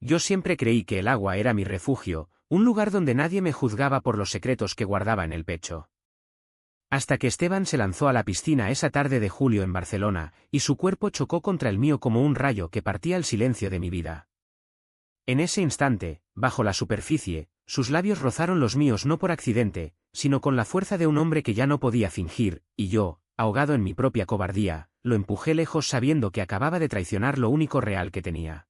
Yo siempre creí que el agua era mi refugio, un lugar donde nadie me juzgaba por los secretos que guardaba en el pecho. Hasta que Esteban se lanzó a la piscina esa tarde de julio en Barcelona, y su cuerpo chocó contra el mío como un rayo que partía el silencio de mi vida. En ese instante, bajo la superficie, sus labios rozaron los míos no por accidente, sino con la fuerza de un hombre que ya no podía fingir, y yo, ahogado en mi propia cobardía, lo empujé lejos sabiendo que acababa de traicionar lo único real que tenía.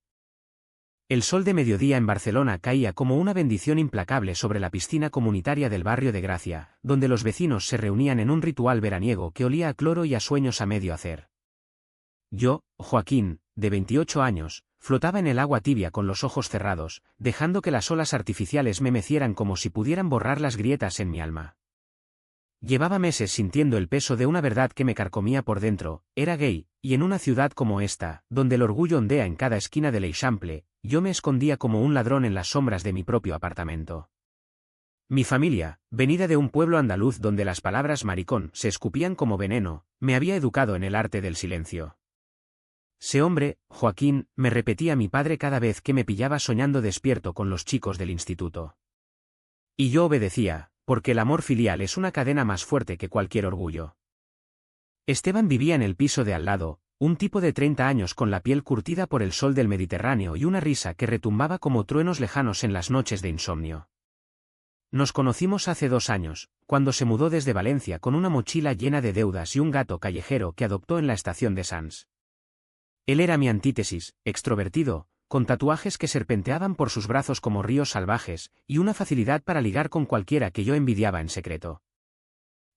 El sol de mediodía en Barcelona caía como una bendición implacable sobre la piscina comunitaria del barrio de Gracia, donde los vecinos se reunían en un ritual veraniego que olía a cloro y a sueños a medio hacer. Yo, Joaquín, de 28 años, flotaba en el agua tibia con los ojos cerrados, dejando que las olas artificiales me mecieran como si pudieran borrar las grietas en mi alma. Llevaba meses sintiendo el peso de una verdad que me carcomía por dentro: era gay, y en una ciudad como esta, donde el orgullo ondea en cada esquina del Eixample, yo me escondía como un ladrón en las sombras de mi propio apartamento. Mi familia, venida de un pueblo andaluz donde las palabras maricón se escupían como veneno, me había educado en el arte del silencio. «Sé hombre, Joaquín», me repetía mi padre cada vez que me pillaba soñando despierto con los chicos del instituto. Y yo obedecía, porque el amor filial es una cadena más fuerte que cualquier orgullo. Esteban vivía en el piso de al lado, un tipo de 30 años con la piel curtida por el sol del Mediterráneo y una risa que retumbaba como truenos lejanos en las noches de insomnio. Nos conocimos hace 2 años, cuando se mudó desde Valencia con una mochila llena de deudas y un gato callejero que adoptó en la estación de Sants. Él era mi antítesis, extrovertido, con tatuajes que serpenteaban por sus brazos como ríos salvajes, y una facilidad para ligar con cualquiera que yo envidiaba en secreto.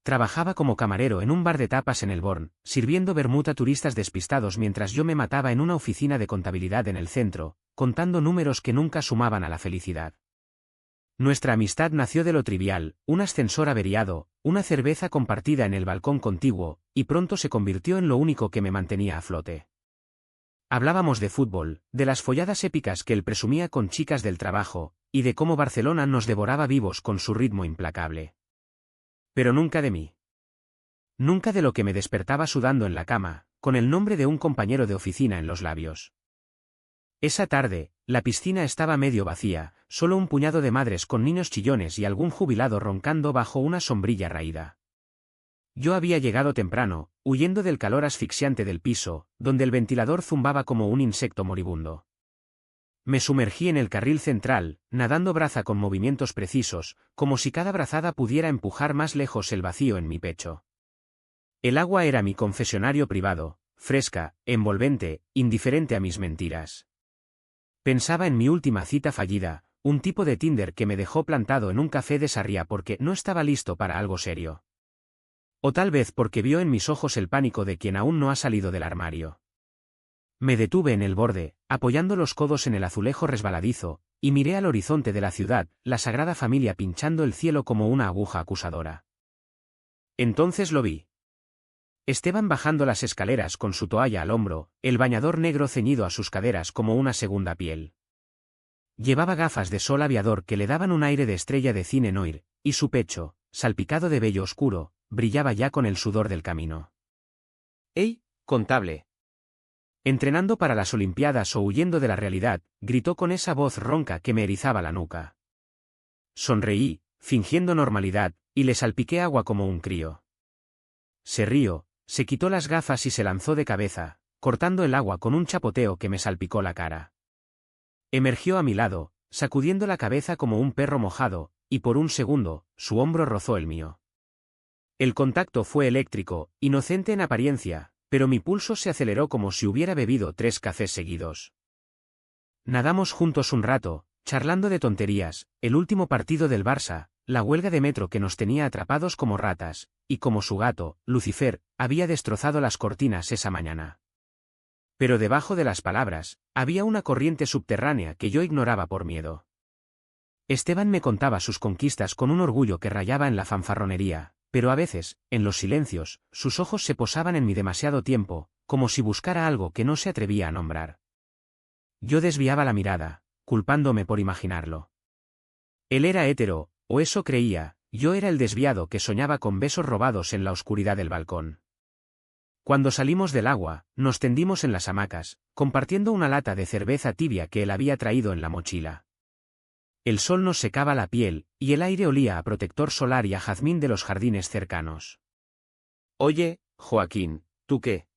Trabajaba como camarero en un bar de tapas en el Born, sirviendo vermut a turistas despistados mientras yo me mataba en una oficina de contabilidad en el centro, contando números que nunca sumaban a la felicidad. Nuestra amistad nació de lo trivial: un ascensor averiado, una cerveza compartida en el balcón contiguo, y pronto se convirtió en lo único que me mantenía a flote. Hablábamos de fútbol, de las folladas épicas que él presumía con chicas del trabajo, y de cómo Barcelona nos devoraba vivos con su ritmo implacable. Pero nunca de mí. Nunca de lo que me despertaba sudando en la cama, con el nombre de un compañero de oficina en los labios. Esa tarde, la piscina estaba medio vacía, solo un puñado de madres con niños chillones y algún jubilado roncando bajo una sombrilla raída. Yo había llegado temprano, huyendo del calor asfixiante del piso, donde el ventilador zumbaba como un insecto moribundo. Me sumergí en el carril central, nadando braza con movimientos precisos, como si cada brazada pudiera empujar más lejos el vacío en mi pecho. El agua era mi confesionario privado, fresca, envolvente, indiferente a mis mentiras. Pensaba en mi última cita fallida, un tipo de Tinder que me dejó plantado en un café de Sarriá porque no estaba listo para algo serio. O tal vez porque vio en mis ojos el pánico de quien aún no ha salido del armario. Me detuve en el borde, apoyando los codos en el azulejo resbaladizo, y miré al horizonte de la ciudad, la Sagrada Familia pinchando el cielo como una aguja acusadora. Entonces lo vi. Esteban bajando las escaleras con su toalla al hombro, el bañador negro ceñido a sus caderas como una segunda piel. Llevaba gafas de sol aviador que le daban un aire de estrella de cine noir, y su pecho, salpicado de vello oscuro, brillaba ya con el sudor del camino. «¡Ey, contable!». Entrenando para las Olimpiadas o huyendo de la realidad, gritó con esa voz ronca que me erizaba la nuca. Sonreí, fingiendo normalidad, y le salpiqué agua como un crío. Se rió, se quitó las gafas y se lanzó de cabeza, cortando el agua con un chapoteo que me salpicó la cara. Emergió a mi lado, sacudiendo la cabeza como un perro mojado, y por un segundo, su hombro rozó el mío. El contacto fue eléctrico, inocente en apariencia, pero mi pulso se aceleró como si hubiera bebido 3 cafés seguidos. Nadamos juntos un rato, charlando de tonterías, el último partido del Barça, la huelga de metro que nos tenía atrapados como ratas, y como su gato, Lucifer, había destrozado las cortinas esa mañana. Pero debajo de las palabras, había una corriente subterránea que yo ignoraba por miedo. Esteban me contaba sus conquistas con un orgullo que rayaba en la fanfarronería, pero a veces, en los silencios, sus ojos se posaban en mí demasiado tiempo, como si buscara algo que no se atrevía a nombrar. Yo desviaba la mirada, culpándome por imaginarlo. Él era hétero, o eso creía, yo era el desviado que soñaba con besos robados en la oscuridad del balcón. Cuando salimos del agua, nos tendimos en las hamacas, compartiendo una lata de cerveza tibia que él había traído en la mochila. El sol nos secaba la piel, y el aire olía a protector solar y a jazmín de los jardines cercanos. «Oye, Joaquín, ¿tú qué?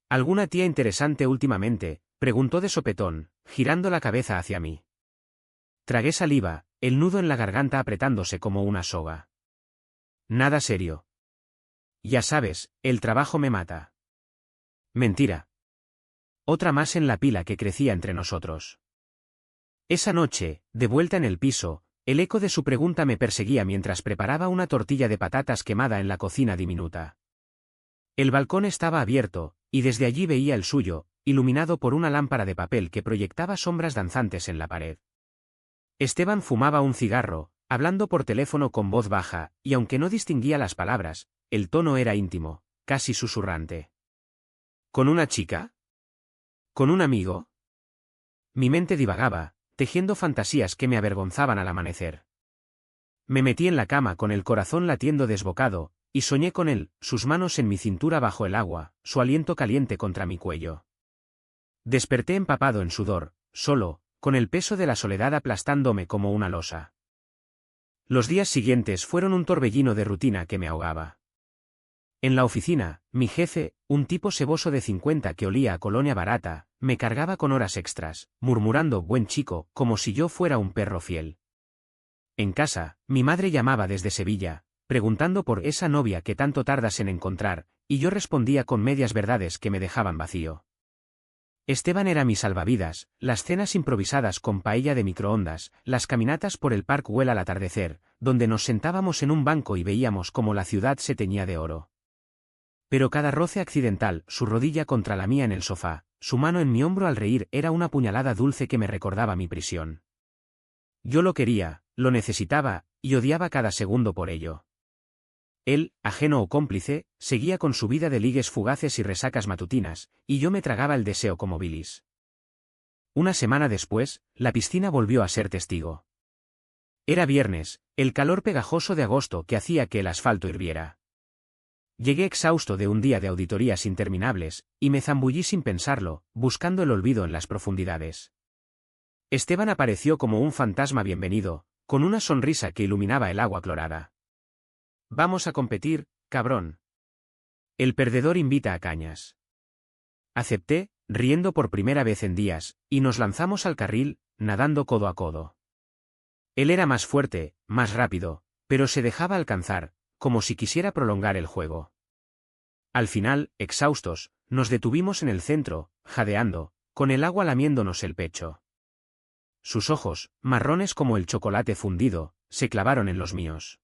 ¿Alguna tía interesante últimamente?», preguntó de sopetón, girando la cabeza hacia mí. Tragué saliva, el nudo en la garganta apretándose como una soga. «Nada serio. Ya sabes, el trabajo me mata». «Mentira». Otra más en la pila que crecía entre nosotros. Esa noche, de vuelta en el piso, el eco de su pregunta me perseguía mientras preparaba una tortilla de patatas quemada en la cocina diminuta. El balcón estaba abierto, y desde allí veía el suyo, iluminado por una lámpara de papel que proyectaba sombras danzantes en la pared. Esteban fumaba un cigarro, hablando por teléfono con voz baja, y aunque no distinguía las palabras, el tono era íntimo, casi susurrante. ¿Con una chica? ¿Con un amigo? Mi mente divagaba, tejiendo fantasías que me avergonzaban al amanecer. Me metí en la cama con el corazón latiendo desbocado, y soñé con él, sus manos en mi cintura bajo el agua, su aliento caliente contra mi cuello. Desperté empapado en sudor, solo, con el peso de la soledad aplastándome como una losa. Los días siguientes fueron un torbellino de rutina que me ahogaba. En la oficina, mi jefe, un tipo seboso de 50 que olía a colonia barata, me cargaba con horas extras, murmurando «buen chico», como si yo fuera un perro fiel. En casa, mi madre llamaba desde Sevilla, preguntando por esa novia que tanto tardas en encontrar, y yo respondía con medias verdades que me dejaban vacío. Esteban era mi salvavidas, las cenas improvisadas con paella de microondas, las caminatas por el Park Güell al atardecer, donde nos sentábamos en un banco y veíamos cómo la ciudad se teñía de oro. Pero cada roce accidental, su rodilla contra la mía en el sofá, su mano en mi hombro al reír era una puñalada dulce que me recordaba mi prisión. Yo lo quería, lo necesitaba, y odiaba cada segundo por ello. Él, ajeno o cómplice, seguía con su vida de ligues fugaces y resacas matutinas, y yo me tragaba el deseo como bilis. Una semana después, la piscina volvió a ser testigo. Era viernes, el calor pegajoso de agosto que hacía que el asfalto hirviera. Llegué exhausto de un día de auditorías interminables, y me zambullí sin pensarlo, buscando el olvido en las profundidades. Esteban apareció como un fantasma bienvenido, con una sonrisa que iluminaba el agua clorada. «Vamos a competir, cabrón. El perdedor invita a cañas». Acepté, riendo por primera vez en días, y nos lanzamos al carril, nadando codo a codo. Él era más fuerte, más rápido, pero se dejaba alcanzar, como si quisiera prolongar el juego. Al final, exhaustos, nos detuvimos en el centro, jadeando, con el agua lamiéndonos el pecho. Sus ojos, marrones como el chocolate fundido, se clavaron en los míos.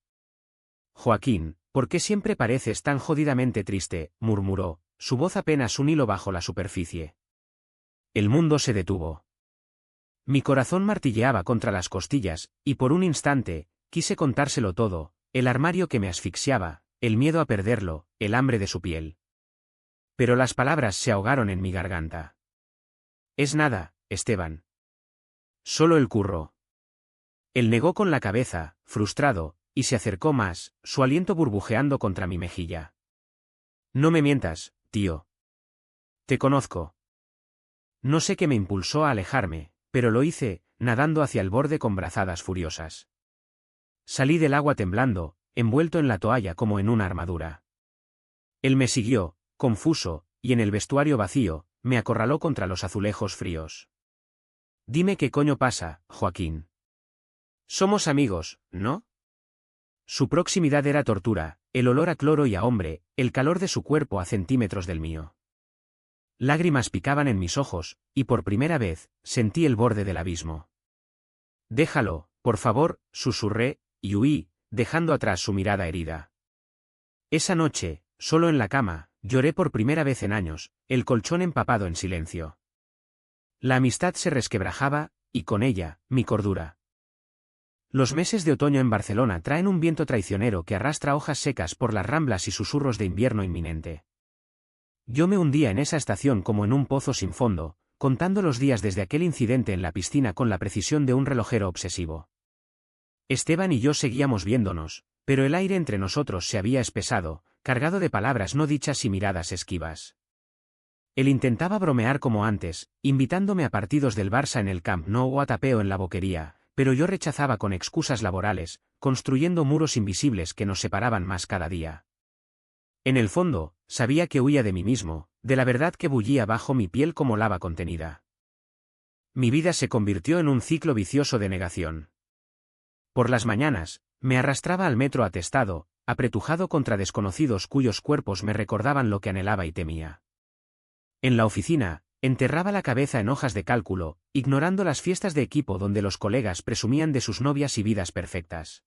«Joaquín, ¿por qué siempre pareces tan jodidamente triste?», murmuró, su voz apenas un hilo bajo la superficie. El mundo se detuvo. Mi corazón martilleaba contra las costillas, y por un instante, quise contárselo todo, el armario que me asfixiaba, el miedo a perderlo, el hambre de su piel. Pero las palabras se ahogaron en mi garganta. «Es nada, Esteban. Solo el curro». Él negó con la cabeza, frustrado, y se acercó más, su aliento burbujeando contra mi mejilla. «No me mientas, tío. Te conozco». No sé qué me impulsó a alejarme, pero lo hice, nadando hacia el borde con brazadas furiosas. Salí del agua temblando, envuelto en la toalla como en una armadura. Él me siguió, confuso, y en el vestuario vacío, me acorraló contra los azulejos fríos. «Dime qué coño pasa, Joaquín. Somos amigos, ¿no?». Su proximidad era tortura, el olor a cloro y a hombre, el calor de su cuerpo a centímetros del mío. Lágrimas picaban en mis ojos, y por primera vez, sentí el borde del abismo. «Déjalo, por favor», susurré, y huí, dejando atrás su mirada herida. Esa noche, solo en la cama, lloré por primera vez en años, el colchón empapado en silencio. La amistad se resquebrajaba, y con ella, mi cordura. Los meses de otoño en Barcelona traen un viento traicionero que arrastra hojas secas por las ramblas y susurros de invierno inminente. Yo me hundía en esa estación como en un pozo sin fondo, contando los días desde aquel incidente en la piscina con la precisión de un relojero obsesivo. Esteban y yo seguíamos viéndonos, pero el aire entre nosotros se había espesado, cargado de palabras no dichas y miradas esquivas. Él intentaba bromear como antes, invitándome a partidos del Barça en el Camp Nou o a tapeo en la Boquería, pero yo rechazaba con excusas laborales, construyendo muros invisibles que nos separaban más cada día. En el fondo, sabía que huía de mí mismo, de la verdad que bullía bajo mi piel como lava contenida. Mi vida se convirtió en un ciclo vicioso de negación. Por las mañanas, me arrastraba al metro atestado, apretujado contra desconocidos cuyos cuerpos me recordaban lo que anhelaba y temía. En la oficina, enterraba la cabeza en hojas de cálculo, ignorando las fiestas de equipo donde los colegas presumían de sus novias y vidas perfectas.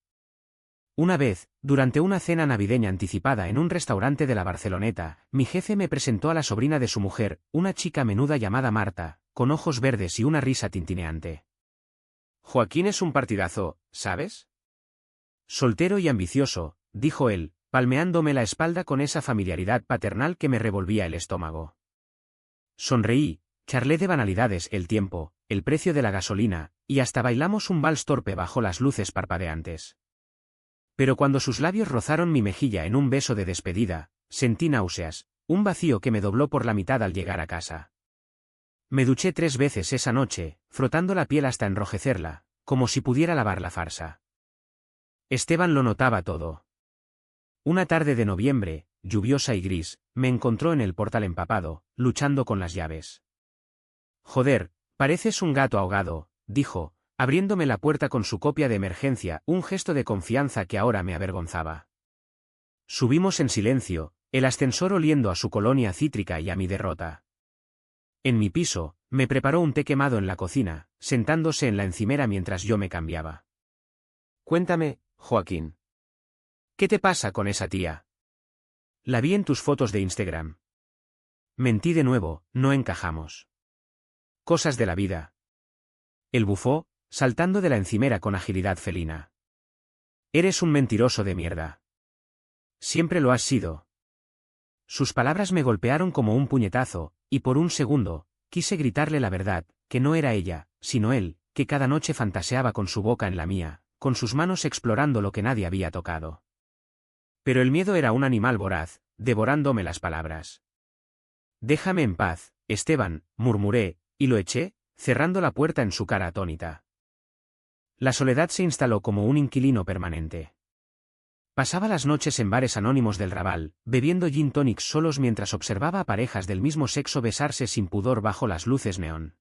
Una vez, durante una cena navideña anticipada en un restaurante de la Barceloneta, mi jefe me presentó a la sobrina de su mujer, una chica menuda llamada Marta, con ojos verdes y una risa tintineante. Joaquín es un partidazo, ¿sabes? Soltero y ambicioso, dijo él, palmeándome la espalda con esa familiaridad paternal que me revolvía el estómago. Sonreí, charlé de banalidades, el tiempo, el precio de la gasolina, y hasta bailamos un vals torpe bajo las luces parpadeantes. Pero cuando sus labios rozaron mi mejilla en un beso de despedida, sentí náuseas, un vacío que me dobló por la mitad al llegar a casa. Me duché 3 veces esa noche, frotando la piel hasta enrojecerla, como si pudiera lavar la farsa. Esteban lo notaba todo. Una tarde de noviembre, lluviosa y gris, me encontró en el portal empapado, luchando con las llaves. Joder, pareces un gato ahogado, dijo, abriéndome la puerta con su copia de emergencia, un gesto de confianza que ahora me avergonzaba. Subimos en silencio, el ascensor oliendo a su colonia cítrica y a mi derrota. En mi piso, me preparó un té quemado en la cocina, sentándose en la encimera mientras yo me cambiaba. Cuéntame, Joaquín. ¿Qué te pasa con esa tía? La vi en tus fotos de Instagram. Mentí de nuevo, no encajamos. Cosas de la vida. Él bufó, saltando de la encimera con agilidad felina. Eres un mentiroso de mierda. Siempre lo has sido. Sus palabras me golpearon como un puñetazo, y por un segundo, quise gritarle la verdad, que no era ella, sino él, que cada noche fantaseaba con su boca en la mía, con sus manos explorando lo que nadie había tocado. Pero el miedo era un animal voraz, devorándome las palabras. Déjame en paz, Esteban, murmuré, y lo eché, cerrando la puerta en su cara atónita. La soledad se instaló como un inquilino permanente. Pasaba las noches en bares anónimos del Raval, bebiendo gin tonics solos mientras observaba a parejas del mismo sexo besarse sin pudor bajo las luces neón.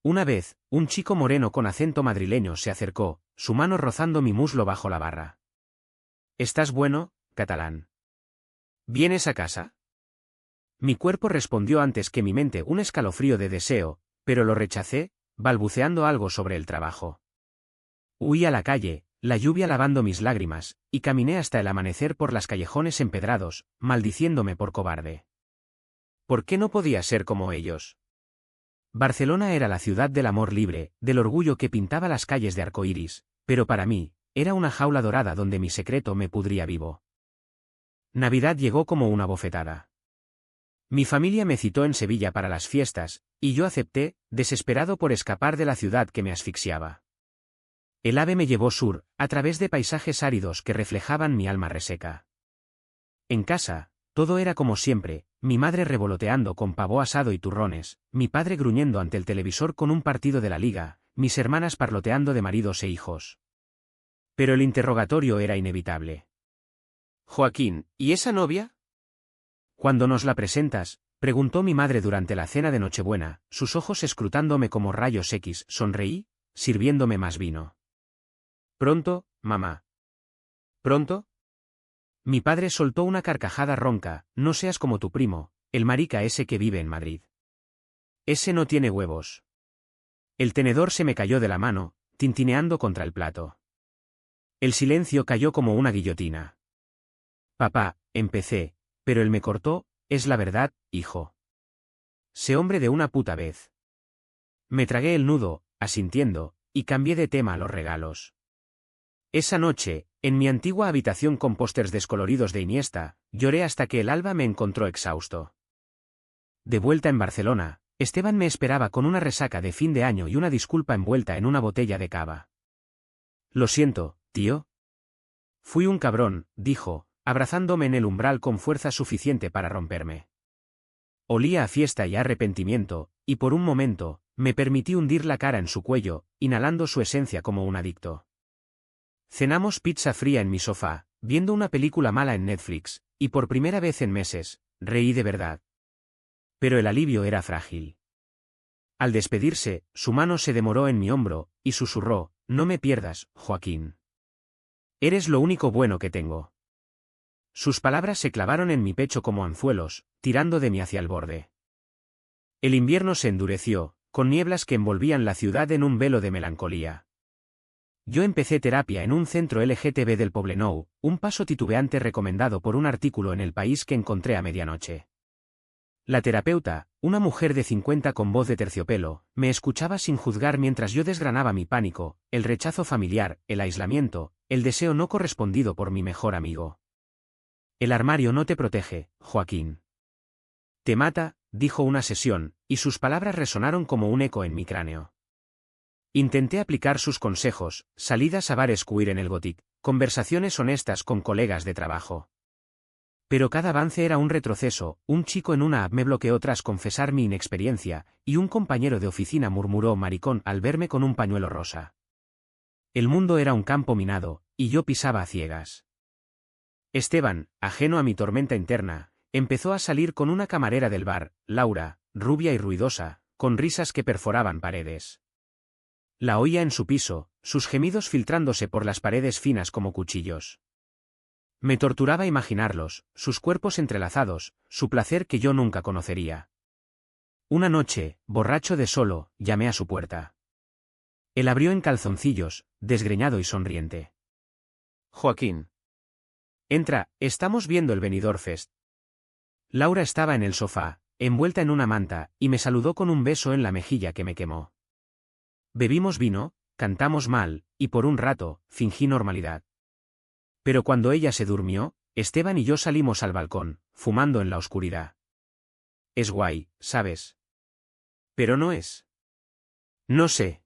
Una vez, un chico moreno con acento madrileño se acercó, su mano rozando mi muslo bajo la barra. ¿Estás bueno, catalán? ¿Vienes a casa? Mi cuerpo respondió antes que mi mente un escalofrío de deseo, pero lo rechacé, balbuceando algo sobre el trabajo. Huí a la calle, la lluvia lavando mis lágrimas, y caminé hasta el amanecer por las callejones empedrados, maldiciéndome por cobarde. ¿Por qué no podía ser como ellos? Barcelona era la ciudad del amor libre, del orgullo que pintaba las calles de arcoíris, pero para mí, era una jaula dorada donde mi secreto me pudría vivo. Navidad llegó como una bofetada. Mi familia me citó en Sevilla para las fiestas, y yo acepté, desesperado por escapar de la ciudad que me asfixiaba. El ave me llevó sur, a través de paisajes áridos que reflejaban mi alma reseca. En casa, todo era como siempre, mi madre revoloteando con pavo asado y turrones, mi padre gruñendo ante el televisor con un partido de la liga, mis hermanas parloteando de maridos e hijos. Pero el interrogatorio era inevitable. Joaquín, ¿y esa novia? ¿Cuándo nos la presentas? Preguntó mi madre durante la cena de Nochebuena, sus ojos escrutándome como rayos X. Sonreí, sirviéndome más vino. Pronto, mamá. ¿Pronto? Mi padre soltó una carcajada ronca, no seas como tu primo, el marica ese que vive en Madrid. Ese no tiene huevos. El tenedor se me cayó de la mano, tintineando contra el plato. El silencio cayó como una guillotina. Papá, empecé, pero él me cortó, es la verdad, hijo. Sé hombre de una puta vez. Me tragué el nudo, asintiendo, y cambié de tema a los regalos. Esa noche, en mi antigua habitación con pósters descoloridos de Iniesta, lloré hasta que el alba me encontró exhausto. De vuelta en Barcelona, Esteban me esperaba con una resaca de fin de año y una disculpa envuelta en una botella de cava. Lo siento, tío. Fui un cabrón, dijo, abrazándome en el umbral con fuerza suficiente para romperme. Olía a fiesta y a arrepentimiento, y por un momento, me permití hundir la cara en su cuello, inhalando su esencia como un adicto. Cenamos pizza fría en mi sofá, viendo una película mala en Netflix, y por primera vez en meses, reí de verdad. Pero el alivio era frágil. Al despedirse, su mano se demoró en mi hombro, y susurró, «No me pierdas, Joaquín. Eres lo único bueno que tengo». Sus palabras se clavaron en mi pecho como anzuelos, tirando de mí hacia el borde. El invierno se endureció, con nieblas que envolvían la ciudad en un velo de melancolía. Yo empecé terapia en un centro LGTB del Poblenou, un paso titubeante recomendado por un artículo en El País que encontré a medianoche. La terapeuta, una mujer de 50 con voz de terciopelo, me escuchaba sin juzgar mientras yo desgranaba mi pánico, el rechazo familiar, el aislamiento, el deseo no correspondido por mi mejor amigo. El armario no te protege, Joaquín. Te mata, dijo una sesión, y sus palabras resonaron como un eco en mi cráneo. Intenté aplicar sus consejos, salidas a bares queer en el Gothic, conversaciones honestas con colegas de trabajo. Pero cada avance era un retroceso, un chico en una app me bloqueó tras confesar mi inexperiencia, y un compañero de oficina murmuró maricón al verme con un pañuelo rosa. El mundo era un campo minado, y yo pisaba a ciegas. Esteban, ajeno a mi tormenta interna, empezó a salir con una camarera del bar, Laura, rubia y ruidosa, con risas que perforaban paredes. La oía en su piso, sus gemidos filtrándose por las paredes finas como cuchillos. Me torturaba imaginarlos, sus cuerpos entrelazados, su placer que yo nunca conocería. Una noche, borracho de solo, llamé a su puerta. Él abrió en calzoncillos, desgreñado y sonriente. Joaquín. Entra, estamos viendo el Benidorm Fest. Laura estaba en el sofá, envuelta en una manta, y me saludó con un beso en la mejilla que me quemó. Bebimos vino, cantamos mal, y por un rato, fingí normalidad. Pero cuando ella se durmió, Esteban y yo salimos al balcón, fumando en la oscuridad. Es guay, ¿sabes? Pero no es. No sé.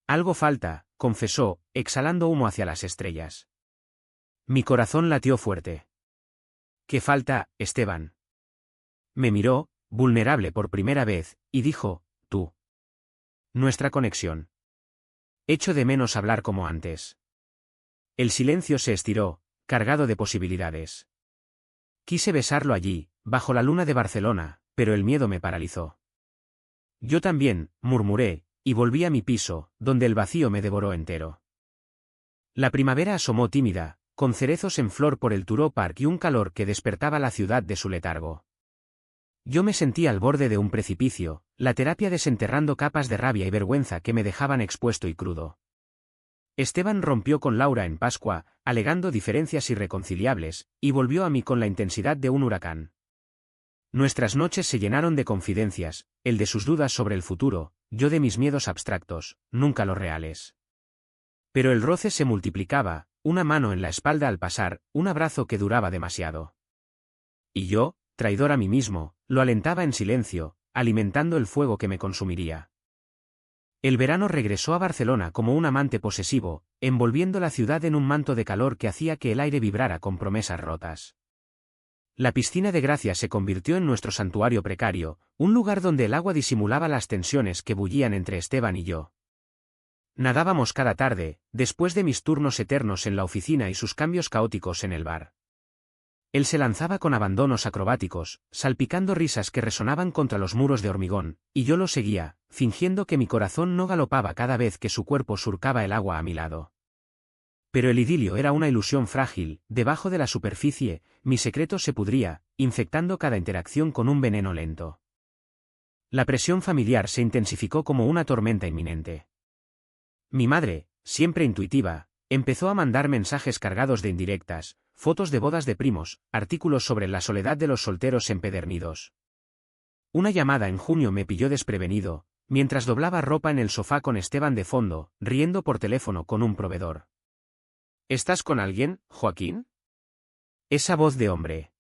Algo falta, confesó, exhalando humo hacia las estrellas. Mi corazón latió fuerte. ¿Qué falta, Esteban? Me miró, vulnerable por primera vez, y dijo, tú. Nuestra conexión. Echo de menos hablar como antes. El silencio se estiró, cargado de posibilidades. Quise besarlo allí, bajo la luna de Barcelona, pero el miedo me paralizó. Yo también, murmuré, y volví a mi piso, donde el vacío me devoró entero. La primavera asomó tímida, con cerezos en flor por el Turó Park y un calor que despertaba la ciudad de su letargo. Yo me sentí al borde de un precipicio, la terapia desenterrando capas de rabia y vergüenza que me dejaban expuesto y crudo. Esteban rompió con Laura en Pascua, alegando diferencias irreconciliables, y volvió a mí con la intensidad de un huracán. Nuestras noches se llenaron de confidencias, él de sus dudas sobre el futuro, yo de mis miedos abstractos, nunca los reales. Pero el roce se multiplicaba, una mano en la espalda al pasar, un abrazo que duraba demasiado. Y yo, traidor a mí mismo, lo alentaba en silencio, alimentando el fuego que me consumiría. El verano regresó a Barcelona como un amante posesivo, envolviendo la ciudad en un manto de calor que hacía que el aire vibrara con promesas rotas. La piscina de Gracia se convirtió en nuestro santuario precario, un lugar donde el agua disimulaba las tensiones que bullían entre Esteban y yo. Nadábamos cada tarde, después de mis turnos eternos en la oficina y sus cambios caóticos en el bar. Él se lanzaba con abandonos acrobáticos, salpicando risas que resonaban contra los muros de hormigón, y yo lo seguía, fingiendo que mi corazón no galopaba cada vez que su cuerpo surcaba el agua a mi lado. Pero el idilio era una ilusión frágil, debajo de la superficie, mi secreto se pudría, infectando cada interacción con un veneno lento. La presión familiar se intensificó como una tormenta inminente. Mi madre, siempre intuitiva, empezó a mandar mensajes cargados de indirectas, fotos de bodas de primos, artículos sobre la soledad de los solteros empedernidos. Una llamada en junio me pilló desprevenido, mientras doblaba ropa en el sofá con Esteban de fondo, riendo por teléfono con un proveedor. ¿Estás con alguien, Joaquín? Esa voz de hombre.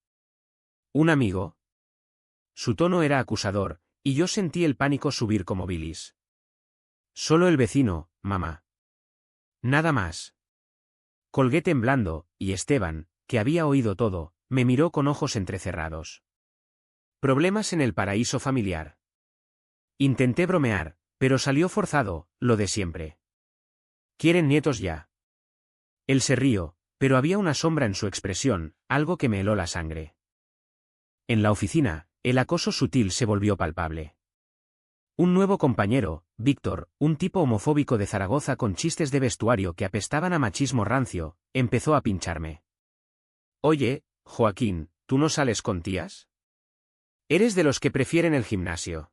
¿Un amigo? Su tono era acusador, y yo sentí el pánico subir como bilis. Solo el vecino, mamá. Nada más. Colgué temblando, y Esteban, que había oído todo, me miró con ojos entrecerrados. Problemas en el paraíso familiar. Intenté bromear, pero salió forzado, lo de siempre. ¿Quieren nietos ya? Él se rió, pero había una sombra en su expresión, algo que me heló la sangre. En la oficina, el acoso sutil se volvió palpable. Un nuevo compañero, Víctor, un tipo homofóbico de Zaragoza con chistes de vestuario que apestaban a machismo rancio, empezó a pincharme. Oye, Joaquín, ¿tú no sales con tías? ¿Eres de los que prefieren el gimnasio?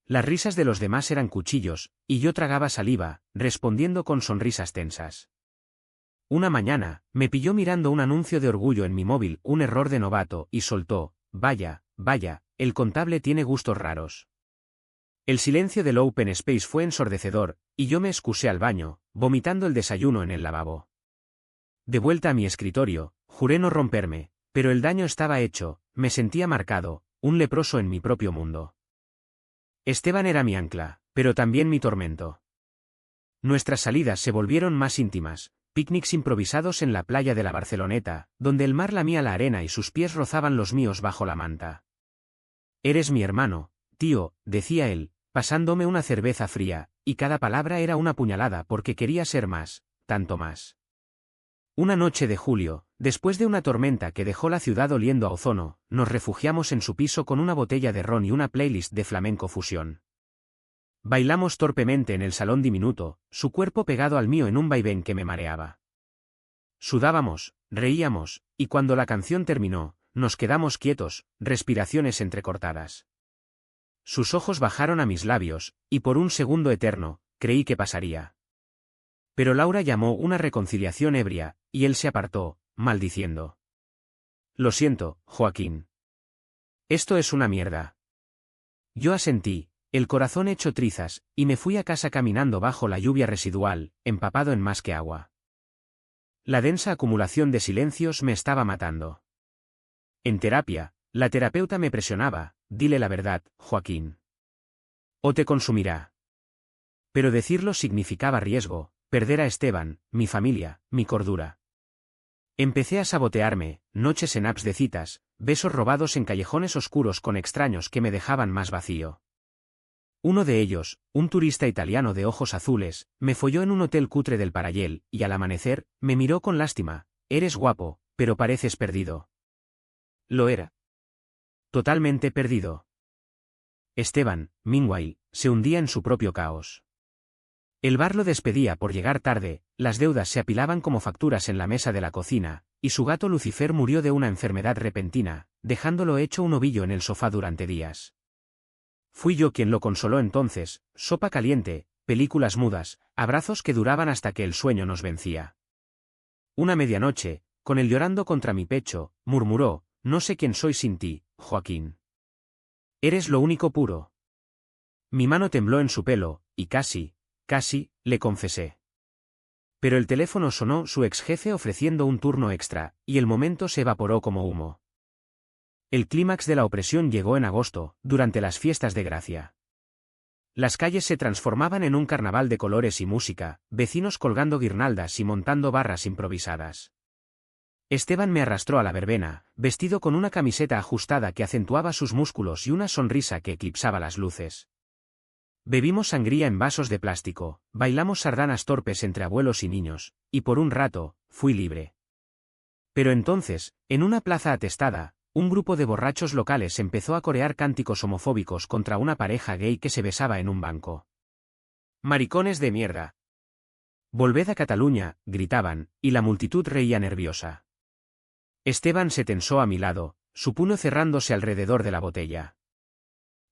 Las risas de los demás eran cuchillos, y yo tragaba saliva, respondiendo con sonrisas tensas. Una mañana, me pilló mirando un anuncio de orgullo en mi móvil, un error de novato, y soltó, vaya, el contable tiene gustos raros. El silencio del open space fue ensordecedor, y yo me excusé al baño, vomitando el desayuno en el lavabo. De vuelta a mi escritorio, juré no romperme, pero el daño estaba hecho, me sentía marcado, un leproso en mi propio mundo. Esteban era mi ancla, pero también mi tormento. Nuestras salidas se volvieron más íntimas, picnics improvisados en la playa de la Barceloneta, donde el mar lamía la arena y sus pies rozaban los míos bajo la manta. Eres mi hermano, tío, decía él, pasándome una cerveza fría, y cada palabra era una puñalada porque quería ser más, tanto más. Una noche de julio, después de una tormenta que dejó la ciudad oliendo a ozono, nos refugiamos en su piso con una botella de ron y una playlist de flamenco fusión. Bailamos torpemente en el salón diminuto, su cuerpo pegado al mío en un vaivén que me mareaba. Sudábamos, reíamos, y cuando la canción terminó, nos quedamos quietos, respiraciones entrecortadas. Sus ojos bajaron a mis labios, y por un segundo eterno, creí que pasaría. Pero Laura llamó una reconciliación ebria, y él se apartó, maldiciendo. Lo siento, Joaquín. Esto es una mierda. Yo asentí, el corazón hecho trizas, y me fui a casa caminando bajo la lluvia residual, empapado en más que agua. La densa acumulación de silencios me estaba matando. En terapia, la terapeuta me presionaba, dile la verdad, Joaquín. O te consumirá. Pero decirlo significaba riesgo, perder a Esteban, mi familia, mi cordura. Empecé a sabotearme, noches en apps de citas, besos robados en callejones oscuros con extraños que me dejaban más vacío. Uno de ellos, un turista italiano de ojos azules, me folló en un hotel cutre del Parallel, y al amanecer, me miró con lástima, eres guapo, pero pareces perdido. Lo era. Totalmente perdido. Esteban, meanwhile, se hundía en su propio caos. El bar lo despedía por llegar tarde, las deudas se apilaban como facturas en la mesa de la cocina, y su gato Lucifer murió de una enfermedad repentina, dejándolo hecho un ovillo en el sofá durante días. Fui yo quien lo consoló entonces, sopa caliente, películas mudas, abrazos que duraban hasta que el sueño nos vencía. Una medianoche, con él llorando contra mi pecho, murmuró, no sé quién soy sin ti, Joaquín. Eres lo único puro. Mi mano tembló en su pelo, y casi, le confesé. Pero el teléfono sonó su ex jefe ofreciendo un turno extra, y el momento se evaporó como humo. El clímax de la opresión llegó en agosto, durante las fiestas de Gracia. Las calles se transformaban en un carnaval de colores y música, vecinos colgando guirnaldas y montando barras improvisadas. Esteban me arrastró a la verbena, vestido con una camiseta ajustada que acentuaba sus músculos y una sonrisa que eclipsaba las luces. Bebimos sangría en vasos de plástico, bailamos sardanas torpes entre abuelos y niños, y por un rato, fui libre. Pero entonces, en una plaza atestada, un grupo de borrachos locales empezó a corear cánticos homofóbicos contra una pareja gay que se besaba en un banco. «Maricones de mierda». «Volved a Cataluña», gritaban, y la multitud reía nerviosa. Esteban se tensó a mi lado, su puño cerrándose alrededor de la botella.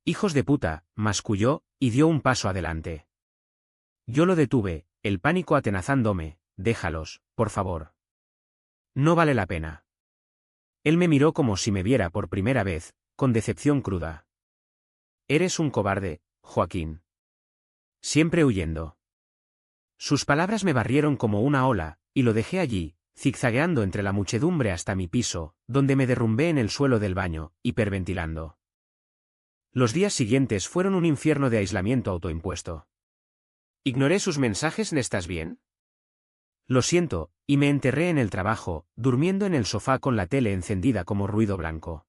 «Hijos de puta», masculló, y dio un paso adelante. Yo lo detuve, el pánico atenazándome, «Déjalos, por favor. No vale la pena». Él me miró como si me viera por primera vez, con decepción cruda. «Eres un cobarde, Joaquín. Siempre huyendo». Sus palabras me barrieron como una ola, y lo dejé allí, zigzagueando entre la muchedumbre hasta mi piso, donde me derrumbé en el suelo del baño, hiperventilando. Los días siguientes fueron un infierno de aislamiento autoimpuesto. Ignoré sus mensajes. ¿Estás bien? Lo siento, y me enterré en el trabajo, durmiendo en el sofá con la tele encendida como ruido blanco.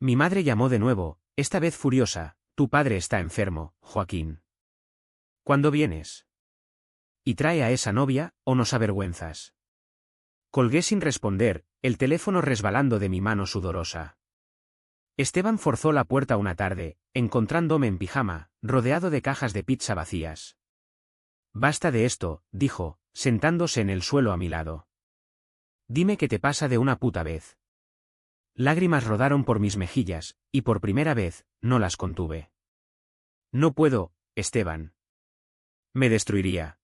Mi madre llamó de nuevo, esta vez furiosa, tu padre está enfermo, Joaquín. ¿Cuándo vienes? ¿Y trae a esa novia, o nos avergüenzas? Colgué sin responder, el teléfono resbalando de mi mano sudorosa. Esteban forzó la puerta una tarde, encontrándome en pijama, rodeado de cajas de pizza vacías. Basta de esto, dijo, sentándose en el suelo a mi lado. Dime qué te pasa de una puta vez. Lágrimas rodaron por mis mejillas, y por primera vez, no las contuve. No puedo, Esteban. Me destruiría.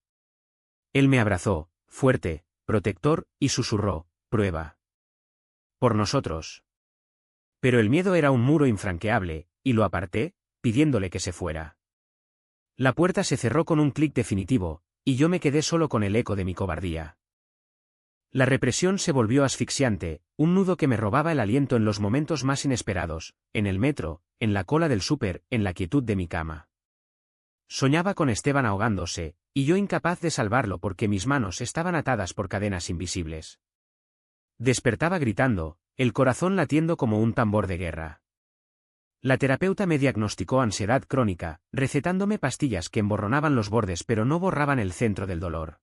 Él me abrazó, fuerte, protector, y susurró, prueba. Por nosotros. Pero el miedo era un muro infranqueable, y lo aparté, pidiéndole que se fuera. La puerta se cerró con un clic definitivo, y yo me quedé solo con el eco de mi cobardía. La represión se volvió asfixiante, un nudo que me robaba el aliento en los momentos más inesperados, en el metro, en la cola del súper, en la quietud de mi cama. Soñaba con Esteban ahogándose, y yo incapaz de salvarlo porque mis manos estaban atadas por cadenas invisibles. Despertaba gritando, el corazón latiendo como un tambor de guerra. La terapeuta me diagnosticó ansiedad crónica, recetándome pastillas que emborronaban los bordes pero no borraban el centro del dolor.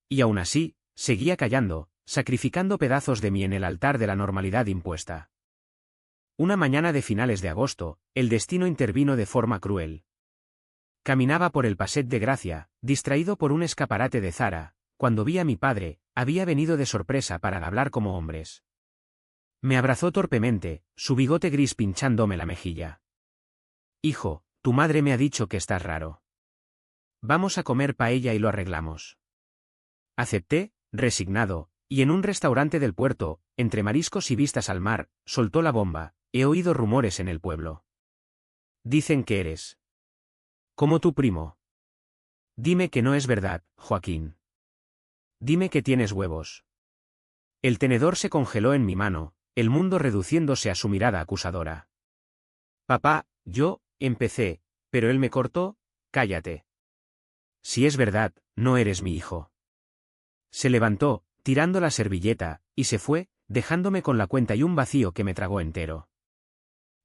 Y aún así, seguía callando, sacrificando pedazos de mí en el altar de la normalidad impuesta. Una mañana de finales de agosto, el destino intervino de forma cruel. Caminaba por el Passeig de Gracia, distraído por un escaparate de Zara, cuando vi a mi padre, había venido de sorpresa para hablar como hombres. Me abrazó torpemente, su bigote gris pinchándome la mejilla. Hijo, tu madre me ha dicho que estás raro. Vamos a comer paella y lo arreglamos. Acepté, resignado, y en un restaurante del puerto, entre mariscos y vistas al mar, soltó la bomba, he oído rumores en el pueblo. Dicen que eres como tu primo. Dime que no es verdad, Joaquín. Dime que tienes huevos. El tenedor se congeló en mi mano, el mundo reduciéndose a su mirada acusadora. Papá, yo, empecé, pero él me cortó, cállate. Si es verdad, no eres mi hijo. Se levantó, tirando la servilleta, y se fue, dejándome con la cuenta y un vacío que me tragó entero.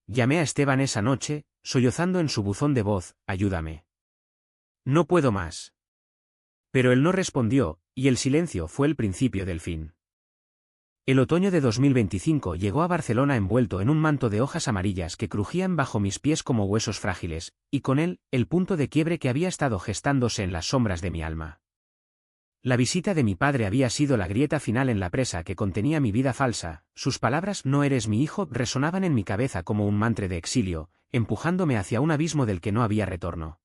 Llamé a Esteban esa noche, sollozando en su buzón de voz, ayúdame. No puedo más. Pero él no respondió, y el silencio fue el principio del fin. El otoño de 2025 llegó a Barcelona envuelto en un manto de hojas amarillas que crujían bajo mis pies como huesos frágiles, y con él, el punto de quiebre que había estado gestándose en las sombras de mi alma. La visita de mi padre había sido la grieta final en la presa que contenía mi vida falsa, sus palabras «no eres mi hijo» resonaban en mi cabeza como un mantre de exilio, empujándome hacia un abismo del que no había retorno.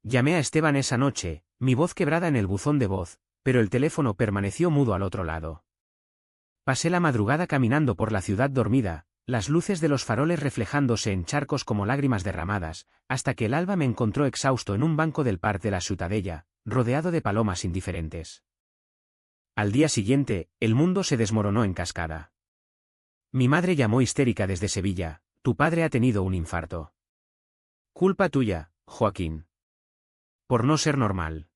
Llamé a Esteban esa noche, mi voz quebrada en el buzón de voz, pero el teléfono permaneció mudo al otro lado. Pasé la madrugada caminando por la ciudad dormida, las luces de los faroles reflejándose en charcos como lágrimas derramadas, hasta que el alba me encontró exhausto en un banco del Parc de la Ciutadella, rodeado de palomas indiferentes. Al día siguiente, el mundo se desmoronó en cascada. Mi madre llamó histérica desde Sevilla, tu padre ha tenido un infarto. Culpa tuya, Joaquín. Por no ser normal.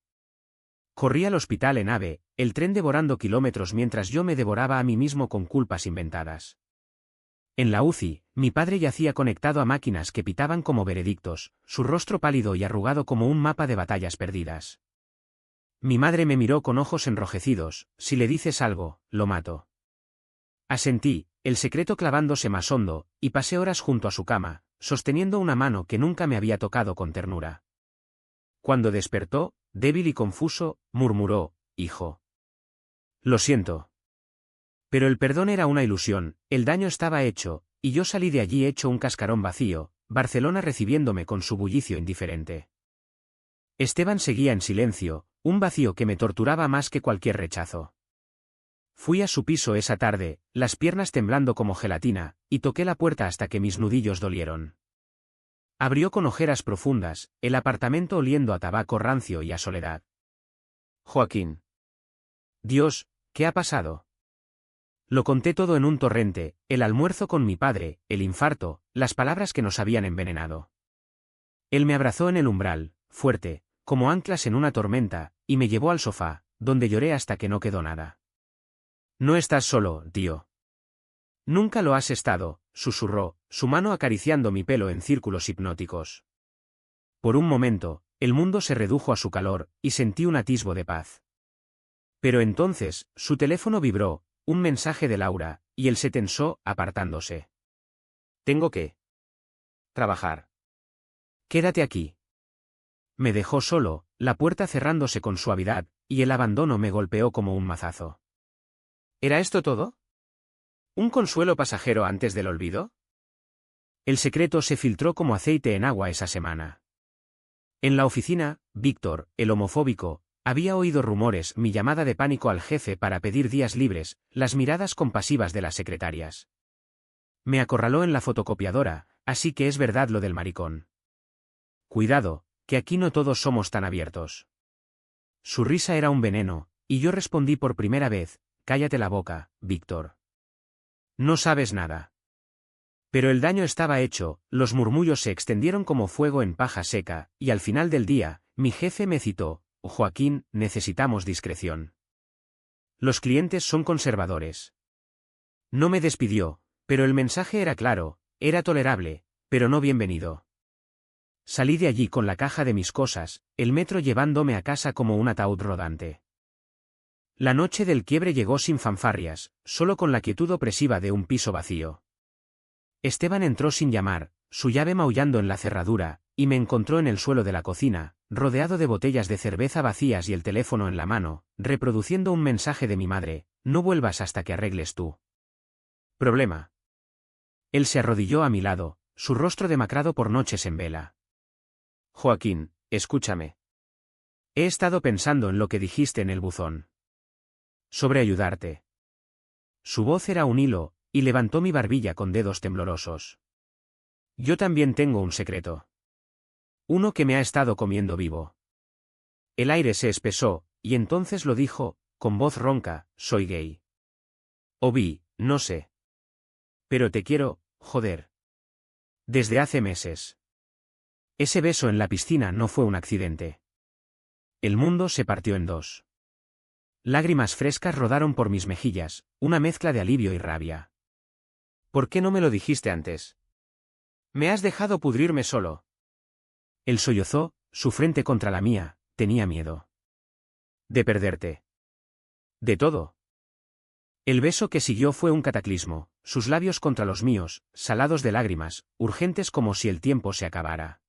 Corrí al hospital en AVE, el tren devorando kilómetros mientras yo me devoraba a mí mismo con culpas inventadas. En la UCI, mi padre yacía conectado a máquinas que pitaban como veredictos, su rostro pálido y arrugado como un mapa de batallas perdidas. Mi madre me miró con ojos enrojecidos, si le dices algo, lo mato. Asentí, el secreto clavándose más hondo, y pasé horas junto a su cama, sosteniendo una mano que nunca me había tocado con ternura. Cuando despertó, débil y confuso, murmuró, hijo. Lo siento. Pero el perdón era una ilusión, el daño estaba hecho, y yo salí de allí hecho un cascarón vacío, Barcelona recibiéndome con su bullicio indiferente. Esteban seguía en silencio, un vacío que me torturaba más que cualquier rechazo. Fui a su piso esa tarde, las piernas temblando como gelatina, y toqué la puerta hasta que mis nudillos dolieron. Abrió con ojeras profundas, el apartamento oliendo a tabaco rancio y a soledad. Joaquín. Dios, ¿qué ha pasado? Lo conté todo en un torrente, el almuerzo con mi padre, el infarto, las palabras que nos habían envenenado. Él me abrazó en el umbral, fuerte, como anclas en una tormenta, y me llevó al sofá, donde lloré hasta que no quedó nada. No estás solo, tío. Nunca lo has estado, susurró, su mano acariciando mi pelo en círculos hipnóticos. Por un momento, el mundo se redujo a su calor, y sentí un atisbo de paz. Pero entonces, su teléfono vibró, un mensaje de Laura, y él se tensó, apartándose. Tengo que trabajar. Quédate aquí. Me dejó solo, la puerta cerrándose con suavidad, y el abandono me golpeó como un mazazo. ¿Era esto todo? ¿Un consuelo pasajero antes del olvido? El secreto se filtró como aceite en agua esa semana. En la oficina, Víctor, el homofóbico, había oído rumores, mi llamada de pánico al jefe para pedir días libres, las miradas compasivas de las secretarias. Me acorraló en la fotocopiadora, así que es verdad lo del maricón. Cuidado, que aquí no todos somos tan abiertos. Su risa era un veneno, y yo respondí por primera vez, cállate la boca, Víctor. No sabes nada. Pero el daño estaba hecho, los murmullos se extendieron como fuego en paja seca, y al final del día, mi jefe me citó, Joaquín, necesitamos discreción. Los clientes son conservadores. No me despidió, pero el mensaje era claro, era tolerable, pero no bienvenido. Salí de allí con la caja de mis cosas, el metro llevándome a casa como un ataúd rodante. La noche del quiebre llegó sin fanfarrias, solo con la quietud opresiva de un piso vacío. Esteban entró sin llamar, su llave maullando en la cerradura, y me encontró en el suelo de la cocina, rodeado de botellas de cerveza vacías y el teléfono en la mano, reproduciendo un mensaje de mi madre, no vuelvas hasta que arregles tú. Problema. Él se arrodilló a mi lado, su rostro demacrado por noches en vela. Joaquín, escúchame. He estado pensando en lo que dijiste en el buzón. Sobre ayudarte. Su voz era un hilo, y levantó mi barbilla con dedos temblorosos. Yo también tengo un secreto. Uno que me ha estado comiendo vivo. El aire se espesó, y entonces lo dijo, con voz ronca, soy gay. O bi, no sé. Pero te quiero, joder. Desde hace meses. Ese beso en la piscina no fue un accidente. El mundo se partió en dos. Lágrimas frescas rodaron por mis mejillas, una mezcla de alivio y rabia. ¿Por qué no me lo dijiste antes? Me has dejado pudrirme solo. Él sollozó, su frente contra la mía, tenía miedo. De perderte. De todo. El beso que siguió fue un cataclismo, sus labios contra los míos, salados de lágrimas, urgentes como si el tiempo se acabara.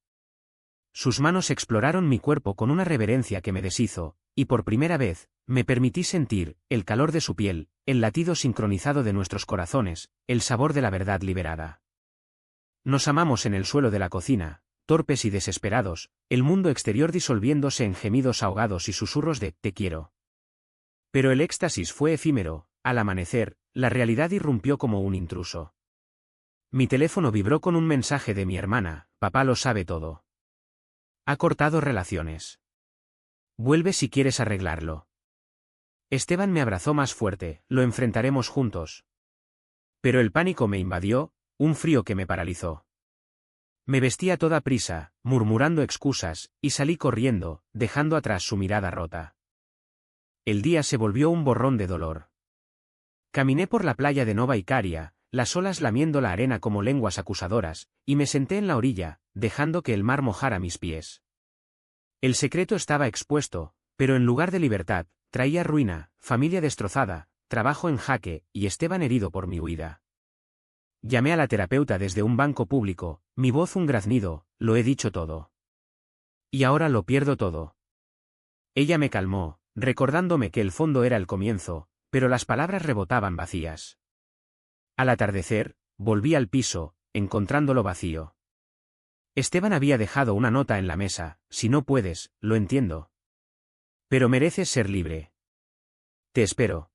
Sus manos exploraron mi cuerpo con una reverencia que me deshizo, y por primera vez, me permití sentir el calor de su piel, el latido sincronizado de nuestros corazones, el sabor de la verdad liberada. Nos amamos en el suelo de la cocina, torpes y desesperados, el mundo exterior disolviéndose en gemidos ahogados y susurros de «te quiero». Pero el éxtasis fue efímero, al amanecer, la realidad irrumpió como un intruso. Mi teléfono vibró con un mensaje de mi hermana, papá lo sabe todo. Ha cortado relaciones. Vuelve si quieres arreglarlo. Esteban me abrazó más fuerte, lo enfrentaremos juntos. Pero el pánico me invadió, un frío que me paralizó. Me vestí a toda prisa, murmurando excusas, y salí corriendo, dejando atrás su mirada rota. El día se volvió un borrón de dolor. Caminé por la playa de Nova Icaria, las olas lamiendo la arena como lenguas acusadoras, y me senté en la orilla, dejando que el mar mojara mis pies. El secreto estaba expuesto, pero en lugar de libertad, traía ruina, familia destrozada, trabajo en jaque, y Esteban herido por mi huida. Llamé a la terapeuta desde un banco público, mi voz un graznido, lo he dicho todo. Y ahora lo pierdo todo. Ella me calmó, recordándome que el fondo era el comienzo, pero las palabras rebotaban vacías. Al atardecer, volví al piso, encontrándolo vacío. Esteban había dejado una nota en la mesa, si no puedes, lo entiendo. Pero mereces ser libre. Te espero.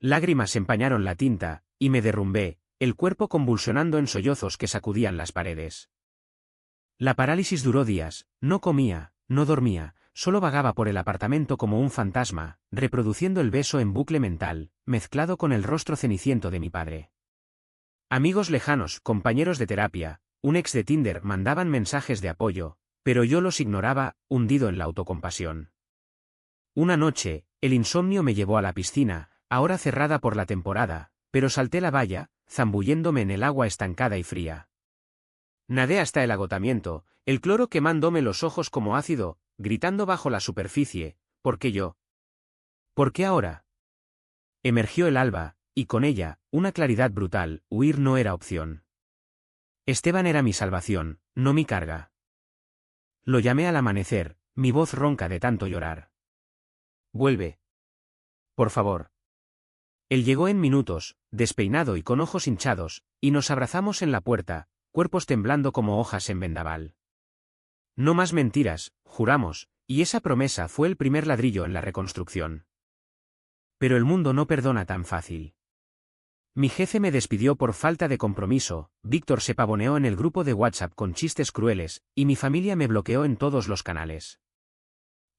Lágrimas empañaron la tinta, y me derrumbé, el cuerpo convulsionando en sollozos que sacudían las paredes. La parálisis duró días, no comía, no dormía, solo vagaba por el apartamento como un fantasma, reproduciendo el beso en bucle mental, mezclado con el rostro ceniciento de mi padre. Amigos lejanos, compañeros de terapia, un ex de Tinder mandaban mensajes de apoyo, pero yo los ignoraba, hundido en la autocompasión. Una noche, el insomnio me llevó a la piscina, ahora cerrada por la temporada, pero salté la valla, zambulléndome en el agua estancada y fría. Nadé hasta el agotamiento, el cloro quemándome los ojos como ácido, gritando bajo la superficie, ¿por qué yo? ¿Por qué ahora? Emergió el alba, y con ella, una claridad brutal, huir no era opción. Esteban era mi salvación, no mi carga. Lo llamé al amanecer, mi voz ronca de tanto llorar. Vuelve. Por favor. Él llegó en minutos, despeinado y con ojos hinchados, y nos abrazamos en la puerta, cuerpos temblando como hojas en vendaval. No más mentiras, juramos, y esa promesa fue el primer ladrillo en la reconstrucción. Pero el mundo no perdona tan fácil. Mi jefe me despidió por falta de compromiso, Víctor se pavoneó en el grupo de WhatsApp con chistes crueles, y mi familia me bloqueó en todos los canales.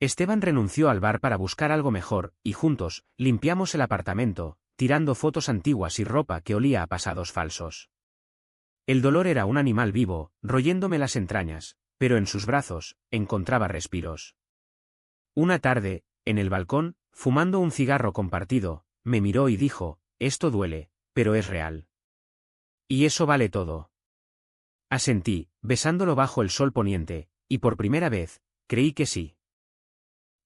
Esteban renunció al bar para buscar algo mejor, y juntos, limpiamos el apartamento, tirando fotos antiguas y ropa que olía a pasados falsos. El dolor era un animal vivo, royéndome las entrañas, pero en sus brazos, encontraba respiros. Una tarde, en el balcón, fumando un cigarro compartido, me miró y dijo, esto duele, pero es real. Y eso vale todo. Asentí, besándolo bajo el sol poniente, y por primera vez, creí que sí.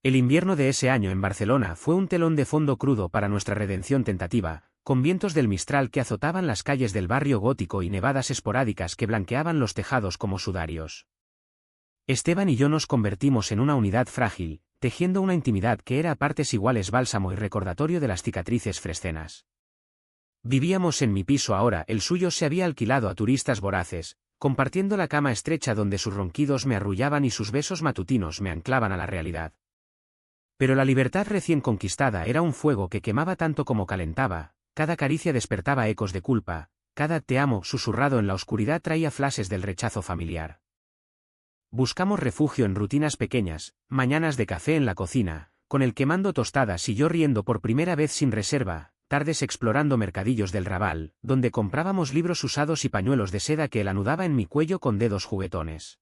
El invierno de ese año en Barcelona fue un telón de fondo crudo para nuestra redención tentativa, con vientos del Mistral que azotaban las calles del barrio gótico y nevadas esporádicas que blanqueaban los tejados como sudarios. Esteban y yo nos convertimos en una unidad frágil, tejiendo una intimidad que era a partes iguales bálsamo y recordatorio de las cicatrices frescenas. Vivíamos en mi piso ahora, el suyo se había alquilado a turistas voraces, compartiendo la cama estrecha donde sus ronquidos me arrullaban y sus besos matutinos me anclaban a la realidad. Pero la libertad recién conquistada era un fuego que quemaba tanto como calentaba, cada caricia despertaba ecos de culpa, cada te amo susurrado en la oscuridad traía flashes del rechazo familiar. Buscamos refugio en rutinas pequeñas, mañanas de café en la cocina, con el quemando tostadas y yo riendo por primera vez sin reserva, tardes explorando mercadillos del Raval, donde comprábamos libros usados y pañuelos de seda que él anudaba en mi cuello con dedos juguetones.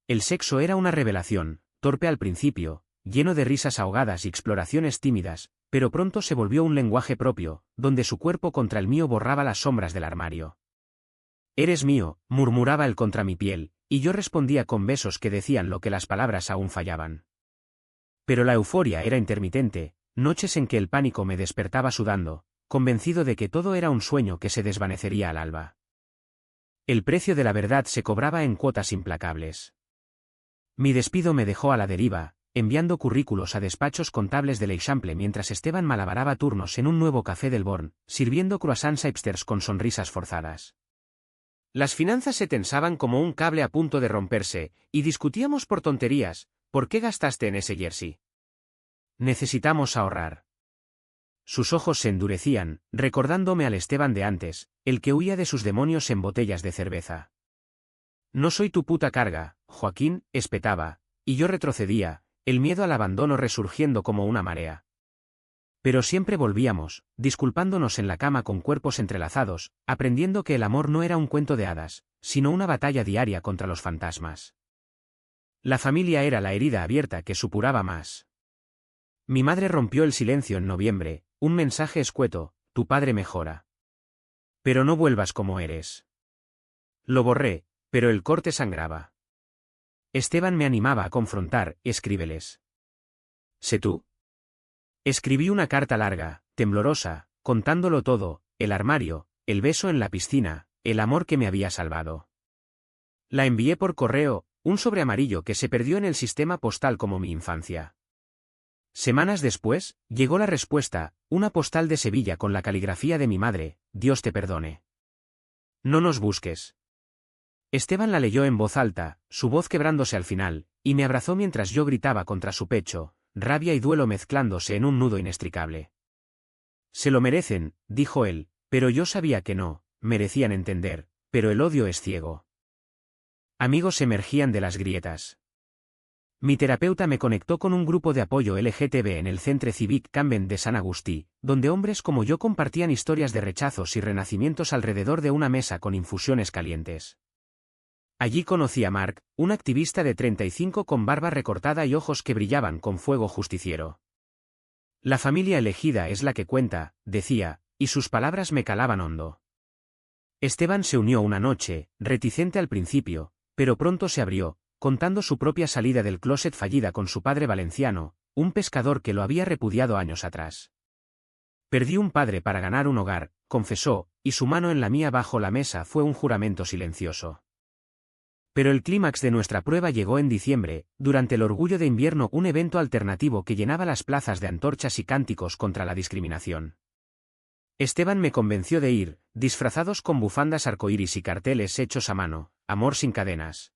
El sexo era una revelación, torpe al principio, lleno de risas ahogadas y exploraciones tímidas, pero pronto se volvió un lenguaje propio, donde su cuerpo contra el mío borraba las sombras del armario. Eres mío, murmuraba él contra mi piel, y yo respondía con besos que decían lo que las palabras aún fallaban. Pero la euforia era intermitente, noches en que el pánico me despertaba sudando, convencido de que todo era un sueño que se desvanecería al alba. El precio de la verdad se cobraba en cuotas implacables. Mi despido me dejó a la deriva, enviando currículos a despachos contables de l'Eixample mientras Esteban malabaraba turnos en un nuevo café del Born, sirviendo croissants hipsters con sonrisas forzadas. Las finanzas se tensaban como un cable a punto de romperse, y discutíamos por tonterías, ¿por qué gastaste en ese jersey? Necesitamos ahorrar. Sus ojos se endurecían, recordándome al Esteban de antes, el que huía de sus demonios en botellas de cerveza. No soy tu puta carga, Joaquín, espetaba, y yo retrocedía, el miedo al abandono resurgiendo como una marea. Pero siempre volvíamos, disculpándonos en la cama con cuerpos entrelazados, aprendiendo que el amor no era un cuento de hadas, sino una batalla diaria contra los fantasmas. La familia era la herida abierta que supuraba más. Mi madre rompió el silencio en noviembre, un mensaje escueto, tu padre mejora. Pero no vuelvas como eres. Lo borré, pero el corte sangraba. Esteban me animaba a confrontar, escríbeles. ¿Sé tú? Escribí una carta larga, temblorosa, contándolo todo, el armario, el beso en la piscina, el amor que me había salvado. La envié por correo, un sobre amarillo que se perdió en el sistema postal como mi infancia. Semanas después, llegó la respuesta, una postal de Sevilla con la caligrafía de mi madre, Dios te perdone. No nos busques. Esteban la leyó en voz alta, su voz quebrándose al final, y me abrazó mientras yo gritaba contra su pecho, rabia y duelo mezclándose en un nudo inextricable. Se lo merecen, dijo él, pero yo sabía que no, merecían entender, pero el odio es ciego. Amigos emergían de las grietas. Mi terapeuta me conectó con un grupo de apoyo LGTB en el Centre Cívic Convent de San Agustí, donde hombres como yo compartían historias de rechazos y renacimientos alrededor de una mesa con infusiones calientes. Allí conocí a Marc, un activista de 35 con barba recortada y ojos que brillaban con fuego justiciero. La familia elegida es la que cuenta, decía, y sus palabras me calaban hondo. Esteban se unió una noche, reticente al principio, pero pronto se abrió, contando su propia salida del closet fallida con su padre valenciano, un pescador que lo había repudiado años atrás. Perdí un padre para ganar un hogar, confesó, y su mano en la mía bajo la mesa fue un juramento silencioso. Pero el clímax de nuestra prueba llegó en diciembre, durante el Orgullo de Invierno, un evento alternativo que llenaba las plazas de antorchas y cánticos contra la discriminación. Esteban me convenció de ir, disfrazados con bufandas arcoíris y carteles hechos a mano, amor sin cadenas.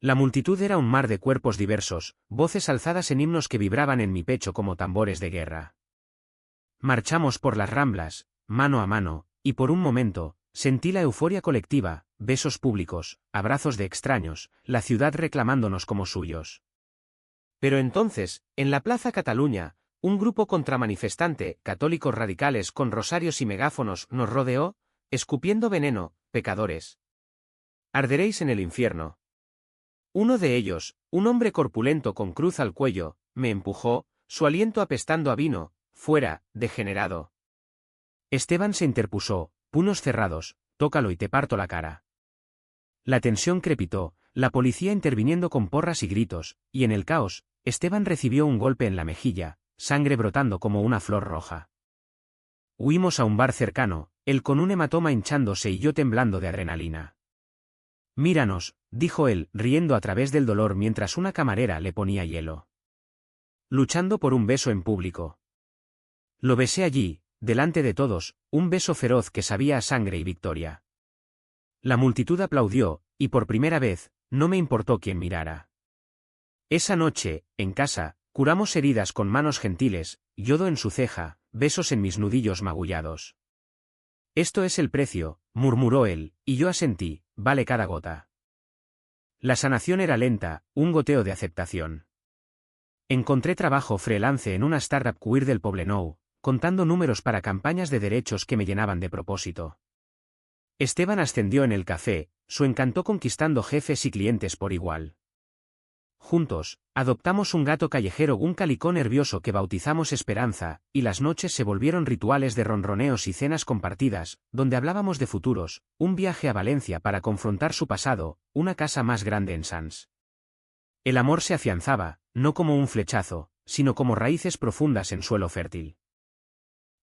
La multitud era un mar de cuerpos diversos, voces alzadas en himnos que vibraban en mi pecho como tambores de guerra. Marchamos por las Ramblas, mano a mano, y por un momento, sentí la euforia colectiva, besos públicos, abrazos de extraños, la ciudad reclamándonos como suyos. Pero entonces, en la Plaza Cataluña, un grupo contramanifestante, católicos radicales con rosarios y megáfonos, nos rodeó, escupiendo veneno, pecadores. Arderéis en el infierno. Uno de ellos, un hombre corpulento con cruz al cuello, me empujó, su aliento apestando a vino, fuera, degenerado. Esteban se interpuso, puños cerrados, tócalo y te parto la cara. La tensión crepitó, la policía interviniendo con porras y gritos, y en el caos, Esteban recibió un golpe en la mejilla, sangre brotando como una flor roja. Huimos a un bar cercano, él con un hematoma hinchándose y yo temblando de adrenalina. Míranos, dijo él, riendo a través del dolor mientras una camarera le ponía hielo. Luchando por un beso en público. Lo besé allí, delante de todos, un beso feroz que sabía a sangre y victoria. La multitud aplaudió, y por primera vez, no me importó quién mirara. Esa noche, en casa, curamos heridas con manos gentiles, yodo en su ceja, besos en mis nudillos magullados. Esto es el precio, murmuró él, y yo asentí, vale cada gota. La sanación era lenta, un goteo de aceptación. Encontré trabajo freelance en una startup queer del Poblenou, contando números para campañas de derechos que me llenaban de propósito. Esteban ascendió en el café, su encanto conquistando jefes y clientes por igual. Juntos, adoptamos un gato callejero, un calicó nervioso que bautizamos Esperanza, y las noches se volvieron rituales de ronroneos y cenas compartidas, donde hablábamos de futuros, un viaje a Valencia para confrontar su pasado, una casa más grande en Sants. El amor se afianzaba, no como un flechazo, sino como raíces profundas en suelo fértil.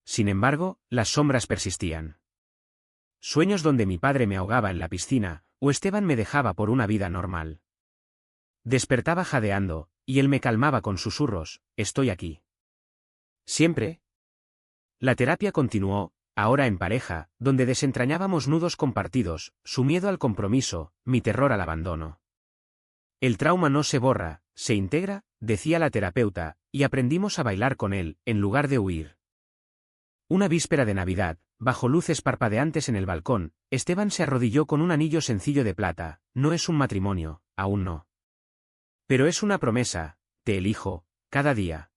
Sin embargo, las sombras persistían. Sueños donde mi padre me ahogaba en la piscina, o Esteban me dejaba por una vida normal. Despertaba jadeando, y él me calmaba con susurros, estoy aquí. ¿Siempre? La terapia continuó, ahora en pareja, donde desentrañábamos nudos compartidos, su miedo al compromiso, mi terror al abandono. El trauma no se borra, se integra, decía la terapeuta, y aprendimos a bailar con él, en lugar de huir. Una víspera de Navidad, bajo luces parpadeantes en el balcón, Esteban se arrodilló con un anillo sencillo de plata, no es un matrimonio, aún no. Pero es una promesa, te elijo, cada día.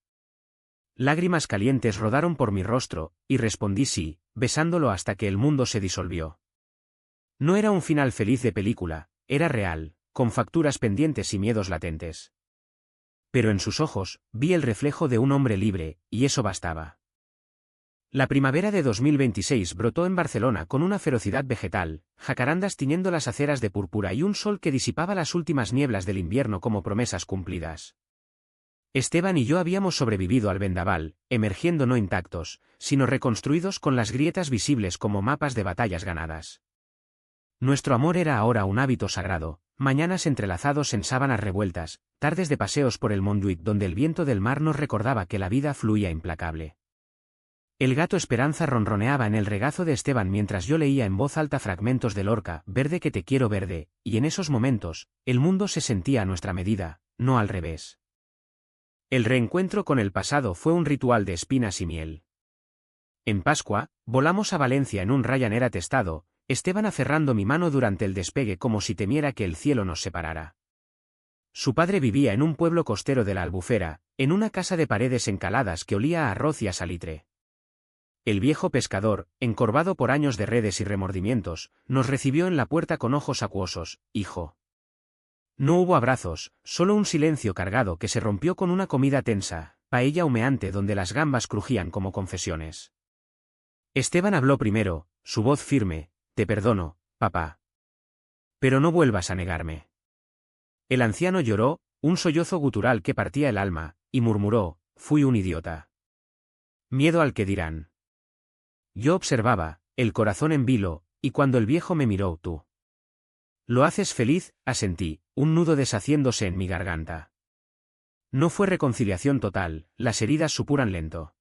Lágrimas calientes rodaron por mi rostro, y respondí sí, besándolo hasta que el mundo se disolvió. No era un final feliz de película, era real, con facturas pendientes y miedos latentes. Pero en sus ojos, vi el reflejo de un hombre libre, y eso bastaba. La primavera de 2026 brotó en Barcelona con una ferocidad vegetal, jacarandas tiñendo las aceras de púrpura y un sol que disipaba las últimas nieblas del invierno como promesas cumplidas. Esteban y yo habíamos sobrevivido al vendaval, emergiendo no intactos, sino reconstruidos con las grietas visibles como mapas de batallas ganadas. Nuestro amor era ahora un hábito sagrado, mañanas entrelazados en sábanas revueltas, tardes de paseos por el Montjuïc donde el viento del mar nos recordaba que la vida fluía implacable. El gato Esperanza ronroneaba en el regazo de Esteban mientras yo leía en voz alta fragmentos de Lorca, verde que te quiero verde, y en esos momentos, el mundo se sentía a nuestra medida, no al revés. El reencuentro con el pasado fue un ritual de espinas y miel. En Pascua, volamos a Valencia en un Ryanair atestado, Esteban aferrando mi mano durante el despegue como si temiera que el cielo nos separara. Su padre vivía en un pueblo costero de la Albufera, en una casa de paredes encaladas que olía a arroz y a salitre. El viejo pescador, encorvado por años de redes y remordimientos, nos recibió en la puerta con ojos acuosos, hijo. No hubo abrazos, solo un silencio cargado que se rompió con una comida tensa, paella humeante donde las gambas crujían como confesiones. Esteban habló primero, su voz firme, Te perdono, papá. Pero no vuelvas a negarme. El anciano lloró, un sollozo gutural que partía el alma, y murmuró, fui un idiota. Miedo al que dirán. Yo observaba, el corazón en vilo, y cuando el viejo me miró, tú. Lo haces feliz, asentí, un nudo deshaciéndose en mi garganta. No fue reconciliación total, las heridas supuran lento.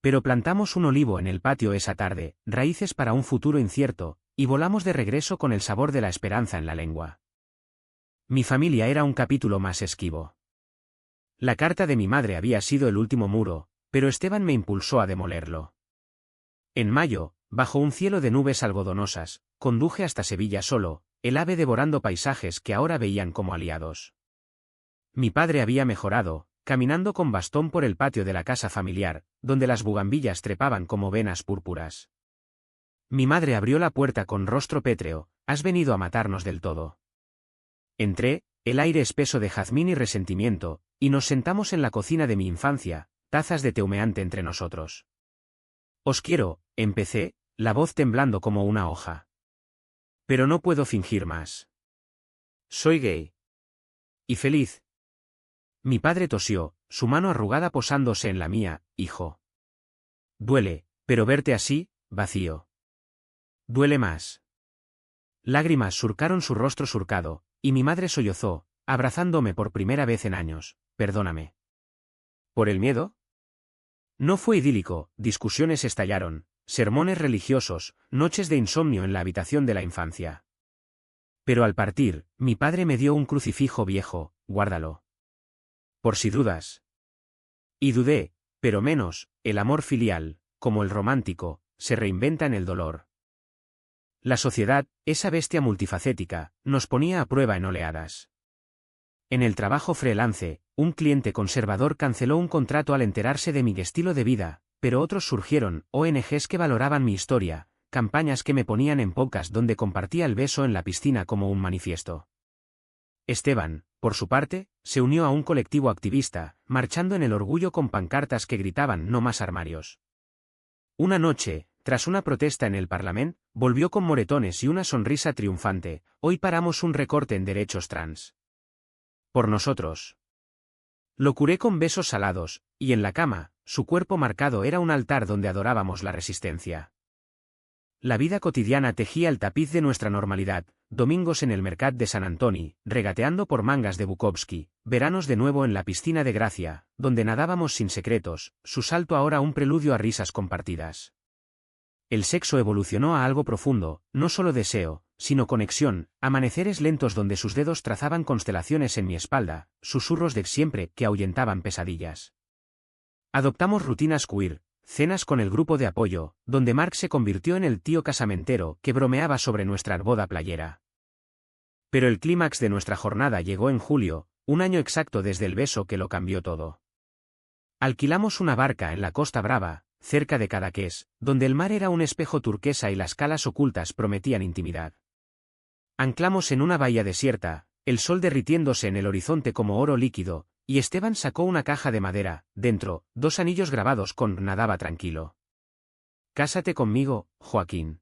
Pero plantamos un olivo en el patio esa tarde, raíces para un futuro incierto, y volamos de regreso con el sabor de la esperanza en la lengua. Mi familia era un capítulo más esquivo. La carta de mi madre había sido el último muro, pero Esteban me impulsó a demolerlo. En mayo, bajo un cielo de nubes algodonosas, conduje hasta Sevilla solo, el ave devorando paisajes que ahora veían como aliados. Mi padre había mejorado, caminando con bastón por el patio de la casa familiar, donde las bugambillas trepaban como venas púrpuras. Mi madre abrió la puerta con rostro pétreo, has venido a matarnos del todo. Entré, el aire espeso de jazmín y resentimiento, y nos sentamos en la cocina de mi infancia, tazas de té humeante entre nosotros. Os quiero, empecé, la voz temblando como una hoja. Pero no puedo fingir más. Soy gay. Y feliz. Mi padre tosió, su mano arrugada posándose en la mía, hijo. Duele, pero verte así, vacío. Duele más. Lágrimas surcaron su rostro surcado, y mi madre sollozó, abrazándome por primera vez en años, perdóname. ¿Por el miedo? No fue idílico, discusiones estallaron, sermones religiosos, noches de insomnio en la habitación de la infancia. Pero al partir, mi padre me dio un crucifijo viejo, guárdalo. Por si dudas. Y dudé, pero menos, el amor filial, como el romántico, se reinventa en el dolor. La sociedad, esa bestia multifacética, nos ponía a prueba en oleadas. En el trabajo freelance, un cliente conservador canceló un contrato al enterarse de mi estilo de vida, pero otros surgieron, ONGs que valoraban mi historia, campañas que me ponían en podcast donde compartía el beso en la piscina como un manifiesto. Esteban, por su parte, se unió a un colectivo activista, marchando en el orgullo con pancartas que gritaban no más armarios. Una noche, tras una protesta en el Parlamento, volvió con moretones y una sonrisa triunfante, hoy paramos un recorte en derechos trans. Por nosotros. Lo curé con besos salados, y en la cama, su cuerpo marcado era un altar donde adorábamos la resistencia. La vida cotidiana tejía el tapiz de nuestra normalidad, domingos en el Mercat de Sant Antoni, regateando por mangas de Bukowski, veranos de nuevo en la piscina de Gracia, donde nadábamos sin secretos, su salto ahora un preludio a risas compartidas. El sexo evolucionó a algo profundo, no solo deseo, sino conexión, amaneceres lentos donde sus dedos trazaban constelaciones en mi espalda, susurros de siempre que ahuyentaban pesadillas. Adoptamos rutinas queer, cenas con el grupo de apoyo, donde Mark se convirtió en el tío casamentero que bromeaba sobre nuestra boda playera. Pero el clímax de nuestra jornada llegó en julio, un año exacto desde el beso que lo cambió todo. Alquilamos una barca en la Costa Brava, cerca de Cadaqués, donde el mar era un espejo turquesa y las calas ocultas prometían intimidad. Anclamos en una bahía desierta, el sol derritiéndose en el horizonte como oro líquido, y Esteban sacó una caja de madera, dentro, 2 anillos grabados con nadaba tranquilo. Cásate conmigo, Joaquín.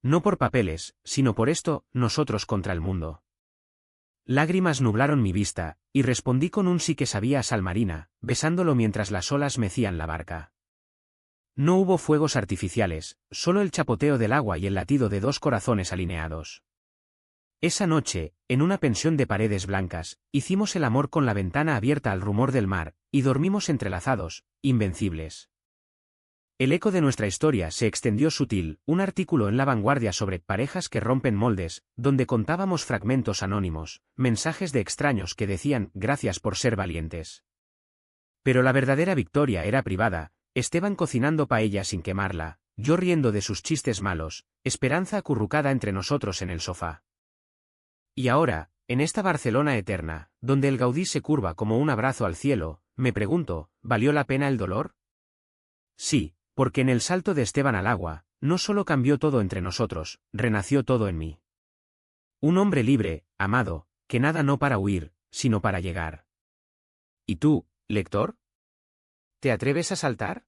No por papeles, sino por esto, nosotros contra el mundo. Lágrimas nublaron mi vista, y respondí con un sí que sabía a sal marina, besándolo mientras las olas mecían la barca. No hubo fuegos artificiales, solo el chapoteo del agua y el latido de 2 corazones alineados. Esa noche, en una pensión de paredes blancas, hicimos el amor con la ventana abierta al rumor del mar, y dormimos entrelazados, invencibles. El eco de nuestra historia se extendió sutil, un artículo en La Vanguardia sobre parejas que rompen moldes, donde contábamos fragmentos anónimos, mensajes de extraños que decían gracias por ser valientes. Pero la verdadera victoria era privada, Esteban cocinando paella sin quemarla, yo riendo de sus chistes malos, Esperanza acurrucada entre nosotros en el sofá. Y ahora, en esta Barcelona eterna, donde el Gaudí se curva como un abrazo al cielo, me pregunto, ¿valió la pena el dolor? Sí, porque en el salto de Esteban al agua, no solo cambió todo entre nosotros, renació todo en mí. Un hombre libre, amado, que nada no para huir, sino para llegar. ¿Y tú, lector? ¿Te atreves a saltar?